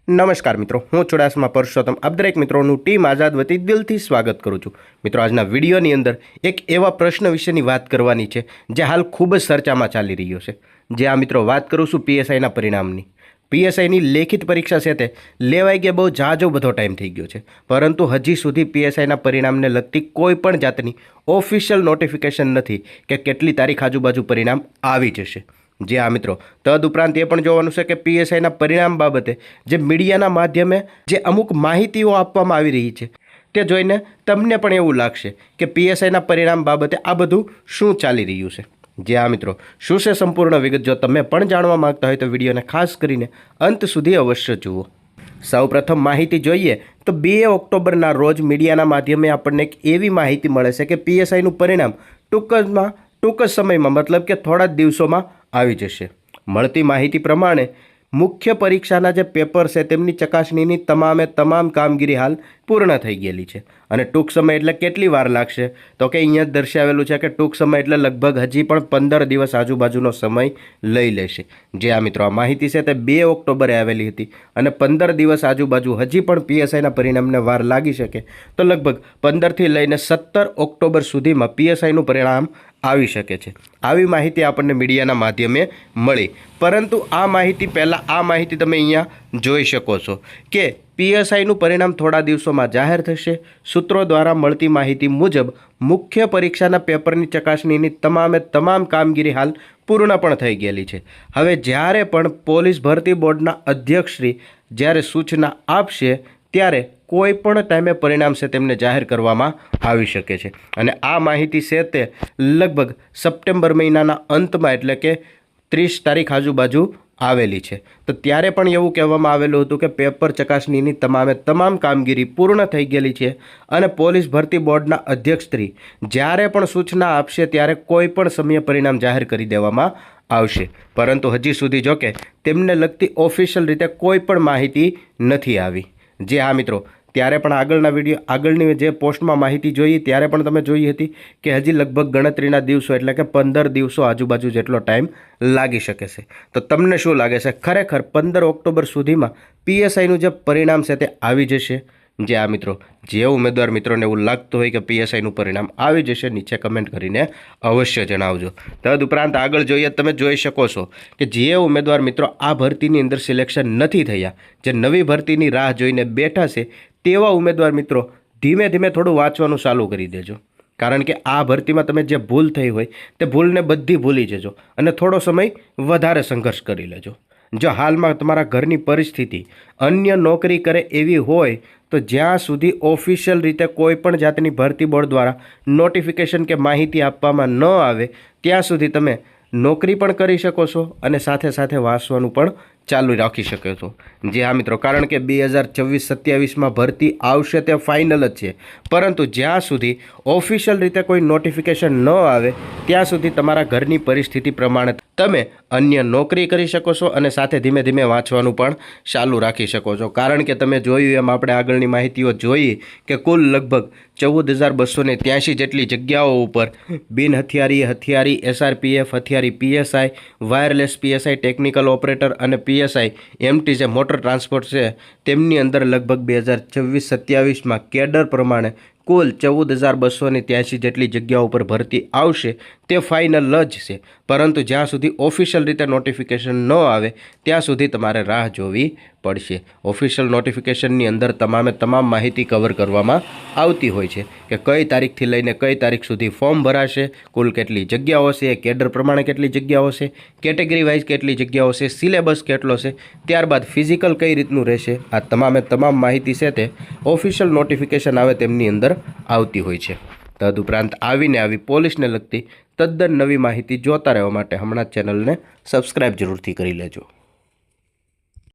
નમસ્કાર મિત્રો, હું ચુડાસમા પરસોત્તમ આપ દરેક મિત્રોનું ટીમ આઝાદ વતી દિલથી સ્વાગત કરું છું। મિત્રો, આજના વિડીયોની અંદર એક એવા પ્રશ્ન વિશેની વાત કરવાની છે જે હાલ ખૂબ જ ચર્ચામાં ચાલી રહ્યો છે। જે આ મિત્રો વાત કરું છું પીએસઆઈના પરિણામની। પીએસઆઈની લેખિત પરીક્ષા છે તે લેવાઈ ગયા બહુ ઝાઝો બધો ટાઈમ થઈ ગયો છે, પરંતુ હજી સુધી પીએસઆઈના પરિણામને લગતી કોઈ પણ જાતની ઓફિશિયલ નોટિફિકેશન નથી કે કેટલી તારીખ આજુબાજુ પરિણામ આવી જશે। જે આ મિત્રો તદુપરાંત એ પણ જોવાનું છે કે પીએસઆઈના પરિણામ બાબતે જે મીડિયાના માધ્યમે જે અમુક માહિતીઓ આપવામાં આવી રહી છે તે જોઈને તમને પણ એવું લાગશે કે પીએસઆઈના પરિણામ બાબતે આ બધું શું ચાલી રહ્યું છે। જે આ મિત્રો શું છે સંપૂર્ણ વિગત જો તમે પણ જાણવા માંગતા હોય તો વિડીયોને ખાસ કરીને અંત સુધી અવશ્ય જુઓ। સૌપ્રથમ માહિતી જોઈએ તો 2 ઓક્ટોબરના રોજ મીડિયાના માધ્યમે આપણને એક એવી માહિતી મળે છે કે પીએસઆઈનું પરિણામ ટૂંક જ સમયમાં મતલબ કે થોડા જ દિવસોમાં આવી જશે। મળતી માહિતી પ્રમાણે મુખ્ય પરીક્ષાના જે પેપર છે તેમની ચકાસણીની તમામ કામગીરી હાલ પૂર્ણ થઈ ગયેલી છે અને ટૂંક સમય એટલે કેટલી વાર લાગશે તો કે અહીંયા જ દર્શાવેલું છે કે ટૂંક સમય એટલે લગભગ હજી પણ 15 દિવસ આજુબાજુનો સમય લઈ લેશે। જે આ મિત્રો આ માહિતી છે તે 2 ઓક્ટોબરે આવેલી હતી અને 15 દિવસ આજુબાજુ હજી પણ પીએસઆઈના પરિણામને વાર લાગી શકે તો લગભગ 15થી લઈને 17 ઓક્ટોબર સુધીમાં પીએસઆઈનું પરિણામ આવી શકે છે। આવી માહિતી આપણને મીડિયાના માધ્યમે મળી, પરંતુ આ માહિતી પહેલાં આ માહિતી તમે અહીંયા જોઈ શકો છો કે પીએસઆઈનું પરિણામ થોડા દિવસોમાં જાહેર થશે। સૂત્રો દ્વારા મળતી માહિતી મુજબ મુખ્ય પરીક્ષાના પેપરની ચકાસણીની તમામ કામગીરી હાલ પૂર્ણ પણ થઈ ગયેલી છે। હવે જ્યારે પણ પોલીસ ભરતી બોર્ડના અધ્યક્ષશ્રી જ્યારે સૂચના આપશે ત્યારે કોઈ પણ ટાઈમે પરિણામ છે તેમને જાહેર કરવામાં આવી શકે છે અને આ માહિતી છે તે લગભગ સપ્ટેમ્બર મહિનાના અંતમાં એટલે કે 30 તારીખ આજુબાજુ આવેલી છે। તો ત્યારે પણ એવું કહેવામાં આવેલું હતું કે પેપર ચકાસણીની તમામ કામગીરી પૂર્ણ થઈ ગયેલી છે અને પોલીસ ભરતી બોર્ડના અધ્યક્ષશ્રી જ્યારે પણ સૂચના આપશે ત્યારે કોઈ પણ સમયે પરિણામ જાહેર કરી દેવામાં આવશે, પરંતુ હજી સુધી જોકે તેમને લગતી ઓફિશિયલ રીતે કોઈ પણ માહિતી નથી આવી। જે આ મિત્રો ત્યારે પણ આગળની જે પોસ્ટમાં માહિતી જોઈ ત્યારે પણ તમે જોઈ હતી કે હજી લગભગ ગણતરીના દિવસો એટલે કે 15 દિવસો આજુબાજુ જેટલો ટાઈમ લાગી શકે છે। તો તમને શું લાગે છે, ખરેખર 15 ઓક્ટોબર સુધીમાં પીએસઆઈનું જે પરિણામ છે તે આવી જશે? જે આ મિત્રો જે ઉમેદવાર મિત્રોને એવું લાગતું હોય કે પીએસઆઈનું પરિણામ આવી જશે નીચે કમેન્ટ કરીને અવશ્ય જણાવજો। તદુપરાંત આગળ જોઈએ તમે જોઈ શકો છો કે જે ઉમેદવાર મિત્રો આ ભરતીની અંદર સિલેક્શન નથી થયા, જે નવી ભરતીની રાહ જોઈને બેઠા છે તેવા ઉમેદવાર મિત્રો ધીમે ધીમે થોડું વાંચવાનું ચાલુ કરી દેજો, કારણ કે આ ભરતીમાં તમે જે ભૂલ થઈ હોય તે ભૂલને બધી ભૂલી જજો અને થોડો સમય વધારે સંઘર્ષ કરી લેજો। જો હાલમાં તમારા ઘરની પરિસ્થિતિ અન્ય નોકરી કરે એવી હોય તો જ્યાં સુધી ઓફિશિયલ રીતે કોઈ પણ જાતની ભરતી બોર્ડ દ્વારા નોટિફિકેશન કે માહિતી આપવામાં ન આવે ત્યાં સુધી તમે નોકરી પણ કરી શકો છો અને સાથે સાથે વાંચવાનું પણ ચાલુ રાખી શકો છો। જે હા મિત્રો, કારણ કે 2026-27માં ભરતી આવશે તે ફાઇનલ જ છે, પરંતુ જ્યાં સુધી ઓફિશિયલ રીતે કોઈ નોટિફિકેશન ન આવે ત્યાં સુધી તમારા ઘરની પરિસ્થિતિ પ્રમાણે તમે અન્ય નોકરી કરી શકો છો અને સાથે ધીમે ધીમે વાંચવાનું પણ ચાલુ રાખી શકો છો। કારણ કે તમે જોયું એમ આપણે આગળની માહિતીઓ જોઈ કે કુલ લગભગ 14,283 જેટલી જગ્યાઓ ઉપર બિન હથિયારી, હથિયારી, એસઆરપીએફ, હથિયારી PSI, wireless PSI, technical operator અને પીએસઆઈ એમટી જે મોટર ટ્રાન્સપોર્ટ છે તેમની અંદર લગભગ 2026-27માં કેડર પ્રમાણે કુલ 14,283 જેટલી જગ્યાઓ પર ભરતી આવશે તે ફાઇનલ જ છે, પરંતુ જ્યાં સુધી ઓફિશિયલ રીતે નોટિફિકેશન ન આવે ત્યાં સુધી તમારે રાહ જોવી પડશે। ઓફિશિયલ નોટિફિકેશનની અંદર તમામ માહિતી કવર કરવામાં આવતી હોય છે કે કઈ તારીખથી લઈને કઈ તારીખ સુધી ફોર્મ ભરાશે, કુલ કેટલી જગ્યાઓ છે, કેડર પ્રમાણે કેટલી જગ્યાઓ છે, કેટેગરી વાઇઝ કેટલી જગ્યાઓ છે, સિલેબસ કેટલો છે, ત્યારબાદ ફિઝિકલ કઈ રીતનું રહેશે, આ તમામ માહિતી છે તે ઓફિશિયલ નોટિફિકેશન આવે તેમની અંદર આવતી હોય છે। તદુપરાંત આવી પોલીસને લગતી તદ્દન નવી માહિતી જોતા રહેવા માટે હમણાં જ ચેનલને સબસ્ક્રાઈબ જરૂરથી કરી લેજો।